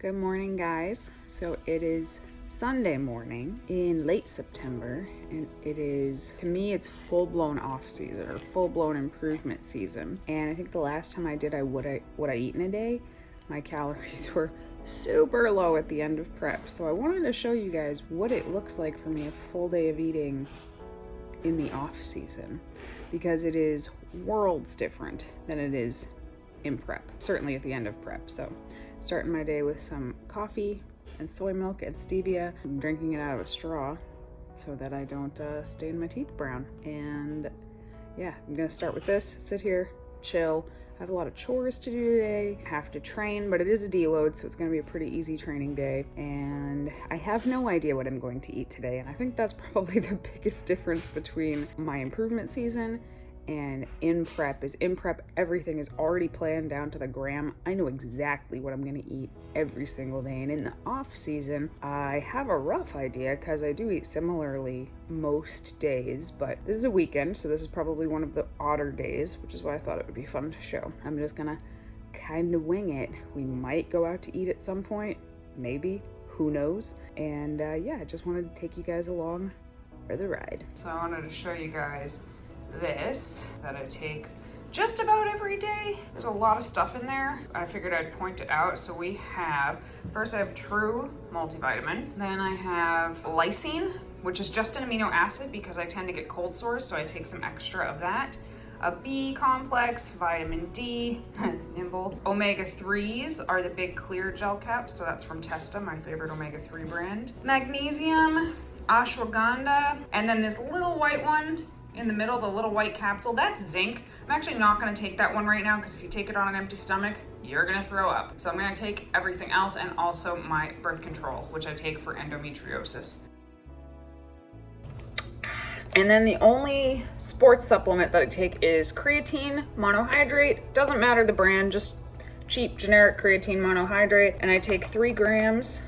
Good morning, guys. So it is Sunday morning in late September, and it is, to me, it's full-blown off season or full-blown improvement season. And I think the last time I did what I eat in a day, my calories were super low at the end of prep. So I wanted to show you guys what it looks like for me a full day of eating in the off season, because it is worlds different than it is in prep, certainly at the end of prep. So starting my day with some coffee and soy milk and stevia. I'm drinking it out of a straw so that I don't stain my teeth brown. And yeah, I'm gonna start with this, sit here, chill. I have a lot of chores to do today. I have to train, but it is a deload, so it's gonna be a pretty easy training day. And I have no idea what I'm going to eat today. And I think that's probably the biggest difference between my improvement season and in prep. Is in prep, everything is already planned down to the gram. I know exactly what I'm gonna eat every single day. And in the off season, I have a rough idea because I do eat similarly most days, but this is a weekend, so this is probably one of the odder days, which is why I thought it would be fun to show. I'm just gonna kind of wing it. We might go out to eat at some point, maybe, who knows? And yeah, I just wanted to take you guys along for the ride. So I wanted to show you guys this that I take just about every day. There's a lot of stuff in there. I figured I'd point it out. So we have, first I have True multivitamin. Then I have lysine, which is just an amino acid because I tend to get cold sores, so I take some extra of that. A B complex, vitamin D, nimble. Omega-3s are the big clear gel caps, so that's from Testa, my favorite omega-3 brand. Magnesium, ashwagandha, and then this little white one in the middle, the little white capsule, that's zinc. I'm actually not gonna take that one right now because if you take it on an empty stomach, you're gonna throw up. So I'm gonna take everything else and also my birth control, which I take for endometriosis. And then the only sports supplement that I take is creatine monohydrate. Doesn't matter the brand, just cheap generic creatine monohydrate. And I take 3 grams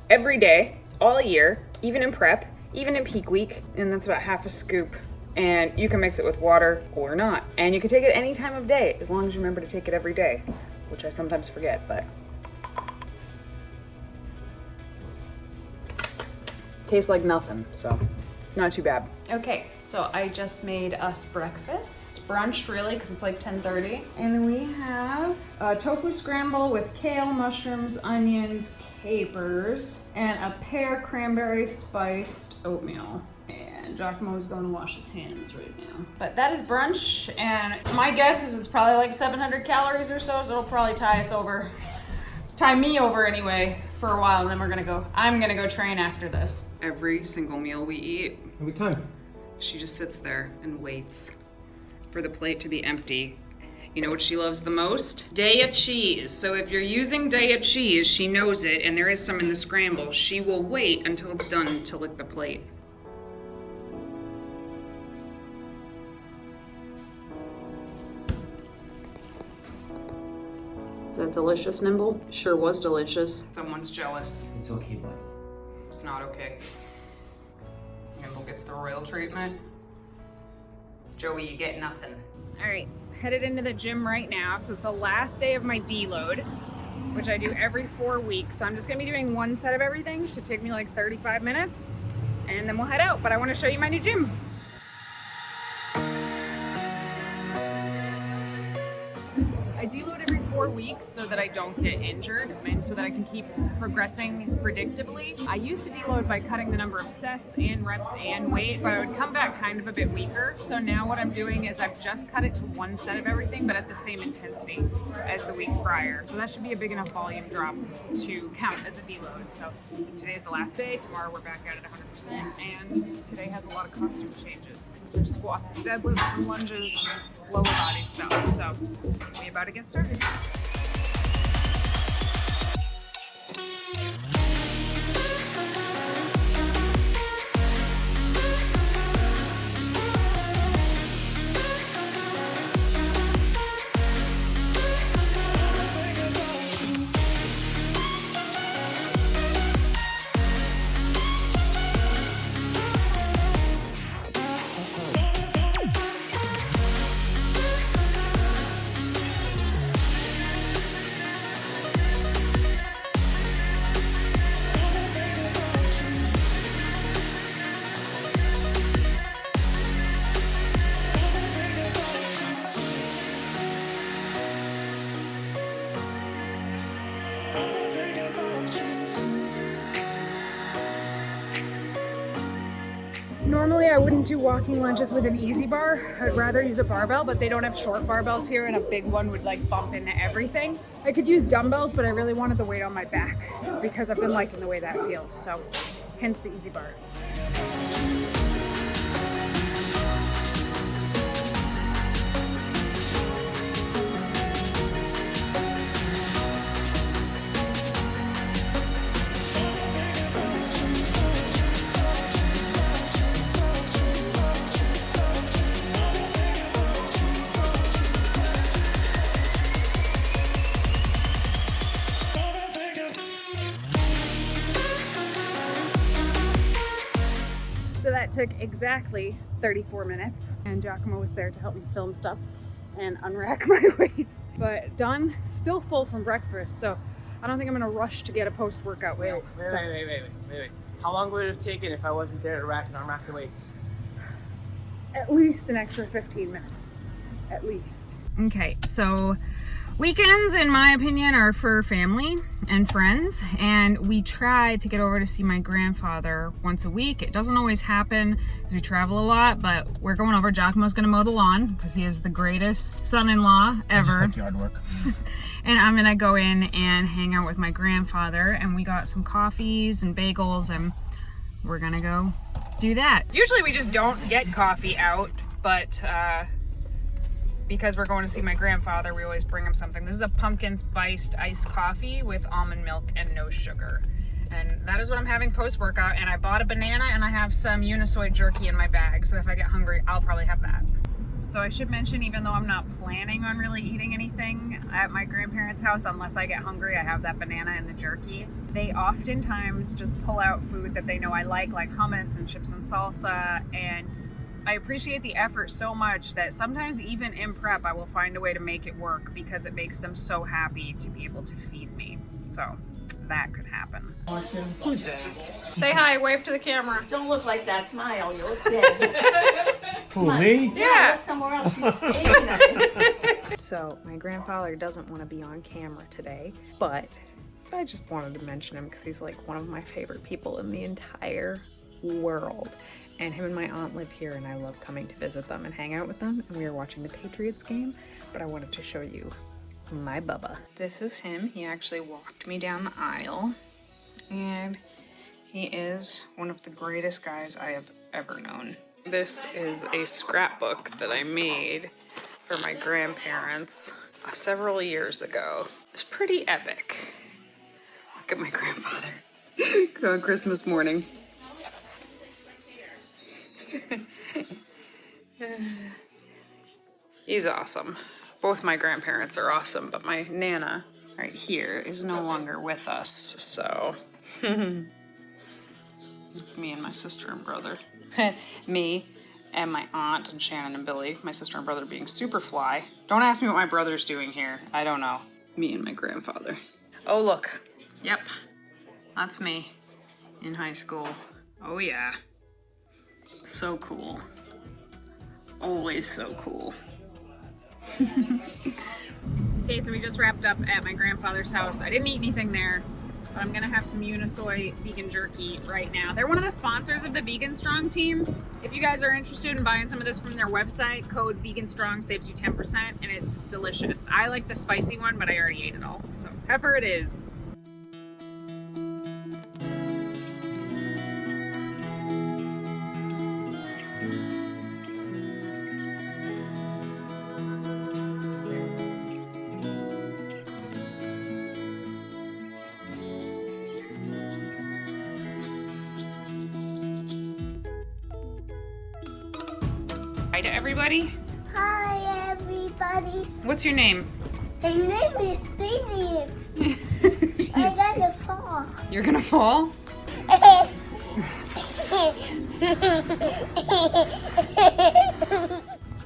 every day, all year, even in prep, even in peak week. And that's about half a scoop. And you can mix it with water or not. And you can take it any time of day, as long as you remember to take it every day, which I sometimes forget, but tastes like nothing, so it's not too bad. Okay, so I just made us breakfast, brunch really, because it's like 10:30. And we have a tofu scramble with kale, mushrooms, onions, capers, and a pear cranberry spiced oatmeal. And Giacomo's going to wash his hands right now. But that is brunch, and my guess is it's probably like 700 calories or so it'll probably tie me over anyway for a while, and then I'm gonna go train after this. Every single meal we eat, every time, she just sits there and waits for the plate to be empty. You know what she loves the most? Daya cheese. So if you're using Daya cheese, she knows it, and there is some in the scramble. She will wait until it's done to lick the plate. Is that delicious, Nimble? Sure was delicious. Someone's jealous. it's okay, buddy. It's not okay. Nimble gets the royal treatment. Joey, you get nothing. All right, headed into the gym right now. So it's the last day of my deload, which I do every 4 weeks. So I'm just gonna be doing one set of everything. Should take me like 35 minutes, and then we'll head out. But I wanna show you my new gym. I deload every 4 weeks so that I don't get injured and so that I can keep progressing predictably. I used to deload by cutting the number of sets and reps and weight, but I would come back kind of a bit weaker. So now what I'm doing is I've just cut it to one set of everything, but at the same intensity as the week prior. So that should be a big enough volume drop to count as a deload. So today's the last day. Tomorrow we're back out at 100%. And today has a lot of costume changes because there's squats and deadlifts and lunges and lower body stuff. So we're about to get started. do walking lunges with an easy bar. I'd rather use a barbell, but they don't have short barbells here, and a big one would like bump into everything. I could use dumbbells, but I really wanted the weight on my back because I've been liking the way that feels, so hence the easy bar. So that took exactly 34 minutes, and Giacomo was there to help me film stuff and unrack my weights. But done, still full from breakfast, so I don't think I'm gonna rush to get a post-workout weight. Wait. How long would it have taken if I wasn't there to rack and unrack the weights? At least an extra 15 minutes, at least. Okay, so weekends, in my opinion, are for family and friends, and we try to get over to see my grandfather once a week. It doesn't always happen because we travel a lot, but we're going over. Giacomo's gonna mow the lawn because he is the greatest son-in-law ever. I just like yard work. And I'm gonna go in and hang out with my grandfather, and we got some coffees and bagels, and we're gonna go do that. Usually we just don't get coffee out, but because we're going to see my grandfather, we always bring him something. This is a pumpkin spiced iced coffee with almond milk and no sugar. And that is what I'm having post-workout. And I bought a banana and I have some Unisoy jerky in my bag. So if I get hungry, I'll probably have that. So I should mention, even though I'm not planning on really eating anything at my grandparents' house, unless I get hungry, I have that banana and the jerky. They oftentimes just pull out food that they know I like hummus and chips and salsa, and I appreciate the effort so much that sometimes even in prep, I will find a way to make it work because it makes them so happy to be able to feed me. So that could happen. Who's that? Say hi, wave to the camera. Don't look like that. Smile. You look dead. Who, me? Yeah. Look somewhere else. She's faking it. So my grandfather doesn't want to be on camera today, but I just wanted to mention him because he's like one of my favorite people in the entire world. And him and my aunt live here, and I love coming to visit them and hang out with them. And we are watching the Patriots game, but I wanted to show you my Bubba. This is him. He actually walked me down the aisle, and he is one of the greatest guys I have ever known. This is a scrapbook that I made for my grandparents several years ago. It's pretty epic. Look at my grandfather on Christmas morning. He's awesome. Both my grandparents are awesome, but my Nana right here is no longer with us, so it's me and my sister and brother. Me and my aunt and Shannon and Billy, my sister and brother being super fly. Don't ask me what my brother's doing here. I don't know. Me and my grandfather. Oh, look. Yep. That's me in high school. Oh, yeah. So cool. Always so cool. Okay, so we just wrapped up at my grandfather's house. I didn't eat anything there, but I'm gonna have some Unisoy vegan jerky right now. They're one of the sponsors of the Vegan Strong team. If you guys are interested in buying some of this from their website, code Vegan Strong saves you 10%, and it's delicious. I like the spicy one, but I already ate it all, so pepper it is. Hi to everybody. Hi, everybody. What's your name? My name is Stevie. I'm gonna fall. You're gonna fall?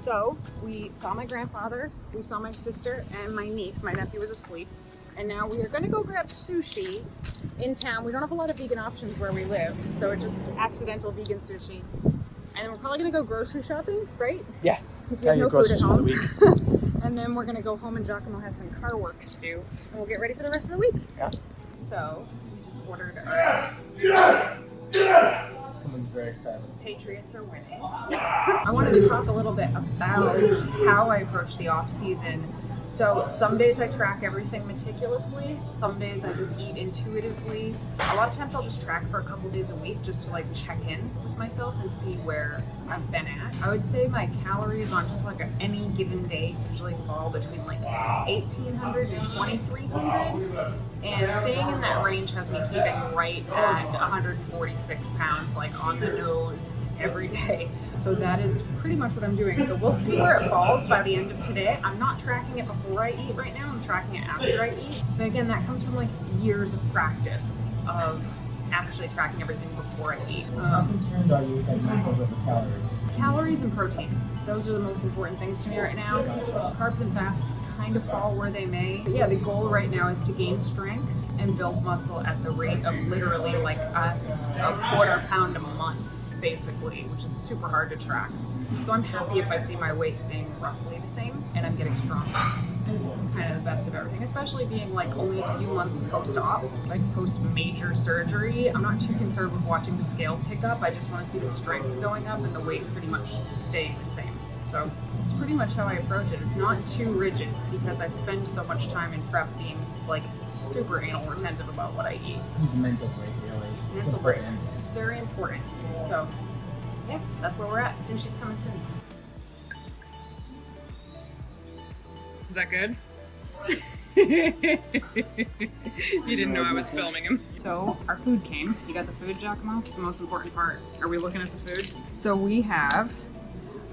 So we saw my grandfather, we saw my sister and my niece. My nephew was asleep. And now we are gonna go grab sushi in town. We don't have a lot of vegan options where we live, so it's just accidental vegan sushi. And then we're probably gonna go grocery shopping, right? Yeah. Because we have no food at groceries for the home. week. And then we're gonna go home, and Giacomo has some car work to do, and we'll get ready for the rest of the week. Yeah. So we just ordered. Some Someone's very excited. Patriots are winning. I wanted to talk a little bit about how I approach the off season. So some days I track everything meticulously. Some days I just eat intuitively. A lot of times I'll just track for a couple days a week just to like check in with myself and see where I've been at. I would say my calories on just like any given day usually fall between like 1,800 and 2,300. And staying in that range has me keeping right at 146 pounds, like on the nose every day. So that is pretty much what I'm doing. So we'll see where it falls by the end of today. I'm not tracking it before I eat right now. I'm tracking it after I eat. But again, that comes from like years of practice of actually tracking everything before I eat. How concerned are you with that macros over calories? Calories and protein. Those are the most important things to me right now. Carbs and fats kind of fall where they may. But yeah, the goal right now is to gain strength and build muscle at the rate of literally like a quarter pound a month, basically, which is super hard to track. So I'm happy if I see my weight staying roughly the same and I'm getting stronger. It's kind of the best of everything, especially being like only a few months post-op, like post-major surgery. I'm not too concerned with watching the scale tick up. I just want to see the strength going up and the weight pretty much staying the same. So it's pretty much how I approach it. It's not too rigid because I spend so much time in prep being like super anal retentive about what I eat. The mental break, really. Mental break, very important. So yeah, that's where we're at. Sushi's coming soon. Is that good? You didn't know I was filming him. So our food came. You got the food, Giacomo? It's the most important part. Are we looking at the food? So we have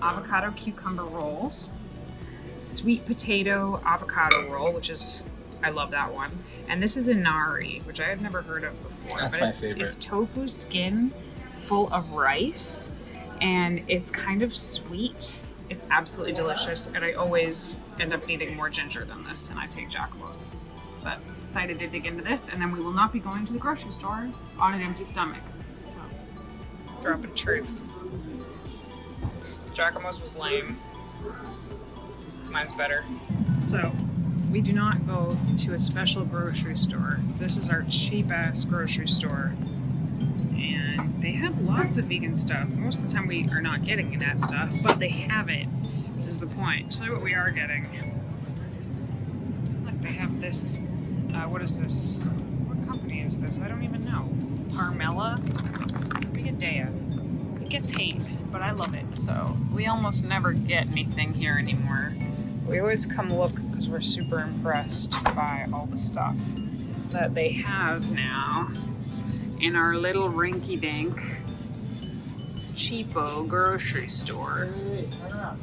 avocado cucumber rolls, sweet potato avocado roll, which is, I love that one. And this is inari, which I had never heard of before. That's but my it's, favorite. It's tofu skin full of rice, and it's kind of sweet. It's absolutely delicious, and I always end up needing more ginger than this, and I take Giacomo's. But excited to dig into this, and then we will not be going to the grocery store on an empty stomach. So, drop a truth. Giacomo's was lame. Mine's better. So, we do not go to a special grocery store. This is our cheap-ass grocery store. And they have lots of vegan stuff. Most of the time we are not getting that stuff, but they have it, is the point. Tell you what we are getting. Look, they have this, what is this? What company is this? I don't even know. Carmela? Brigadea. It gets hate, but I love it. So we almost never get anything here anymore. We always come look because we're super impressed by all the stuff that they have now in our little rinky-dink cheapo grocery store. Wait, turn around.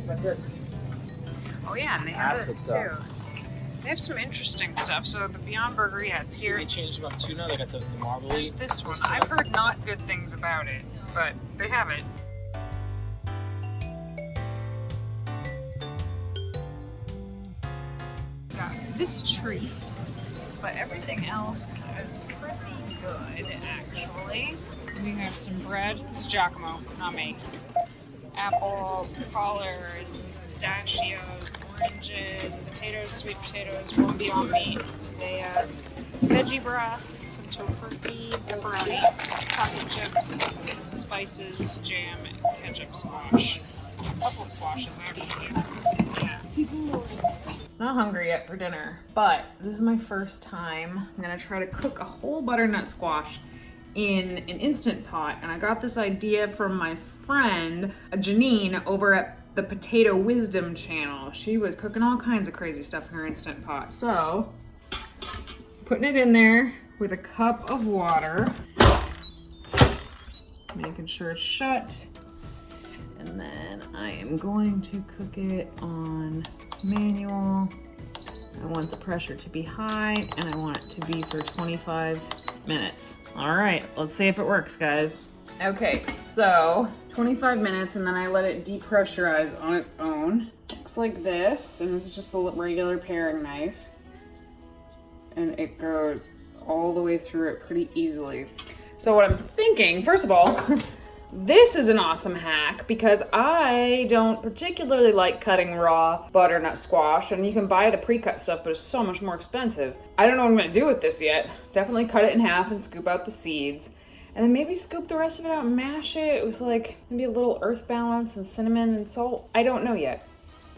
Like this. Oh yeah, and they have That's this the too. stuff. They have some interesting stuff. So the Beyond Burger, yeah, it's here. They changed about tuna. They got the marbly. There's this one. I've heard not good things about it, but they have it. Got this treat, but everything else is pretty good, actually. We have some bread. This is Giacomo, not me. Apples, collards, pistachios, oranges, potatoes, sweet potatoes, one Beyond Meat. They have veggie broth, some tofurkey, pepperoni, chocolate chips, spices, jam, ketchup, squash. A couple squashes, actually. Yeah. Not hungry yet for dinner, but this is my first time. I'm gonna try to cook a whole butternut squash in an Instant Pot, and I got this idea from my friend Janine over at the Potato Wisdom channel. She was cooking all kinds of crazy stuff in her Instant Pot. So, putting it in there with a cup of water, making sure it's shut, and then I am going to cook it on manual. I want the pressure to be high, and I want it to be for 25 minutes. All right, let's see if it works, guys. Okay, so 25 minutes, and then I let it depressurize on its own. Looks like this, and it's just a regular paring knife. And it goes all the way through it pretty easily. So what I'm thinking, first of all, this is an awesome hack because I don't particularly like cutting raw butternut squash, and you can buy the pre-cut stuff, but it's so much more expensive. I don't know what I'm gonna do with this yet. Definitely cut it in half and scoop out the seeds. And then maybe scoop the rest of it out and mash it with like maybe a little earth balance and cinnamon and salt. I don't know yet.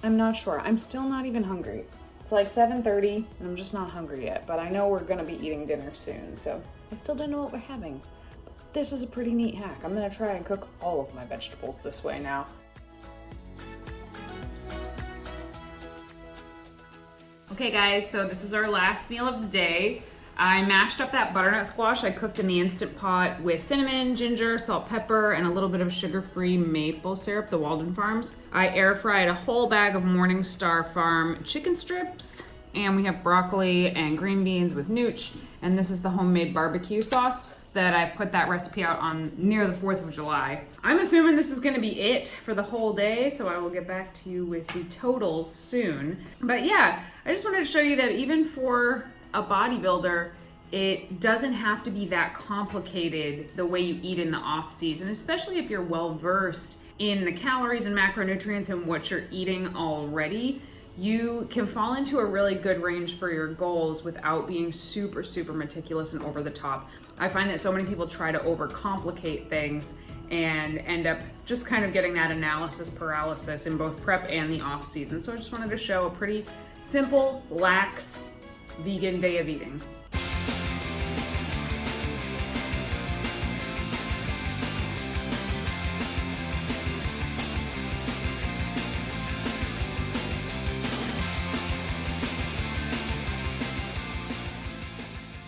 I'm not sure. I'm still not even hungry. It's like 7:30 and I'm just not hungry yet, but I know we're gonna be eating dinner soon, so I still don't know what we're having. But this is a pretty neat hack. I'm gonna try and cook all of my vegetables this way now. Okay guys, so this is our last meal of the day. I mashed up that butternut squash I cooked in the Instant Pot with cinnamon, ginger, salt, pepper, and a little bit of sugar-free maple syrup, the Walden Farms. I air fried a whole bag of Morningstar Farm chicken strips, and we have broccoli and green beans with nooch, and this is the homemade barbecue sauce that I put that recipe out on near the 4th of July. I'm assuming this is gonna be it for the whole day, so I will get back to you with the totals soon. But yeah, I just wanted to show you that even for a bodybuilder, it doesn't have to be that complicated the way you eat in the off season, especially if you're well versed in the calories and macronutrients and what you're eating already. You can fall into a really good range for your goals without being super, super meticulous and over the top. I find that so many people try to overcomplicate things and end up just kind of getting that analysis paralysis in both prep and the off season. So I just wanted to show a pretty simple, lax, vegan day of eating.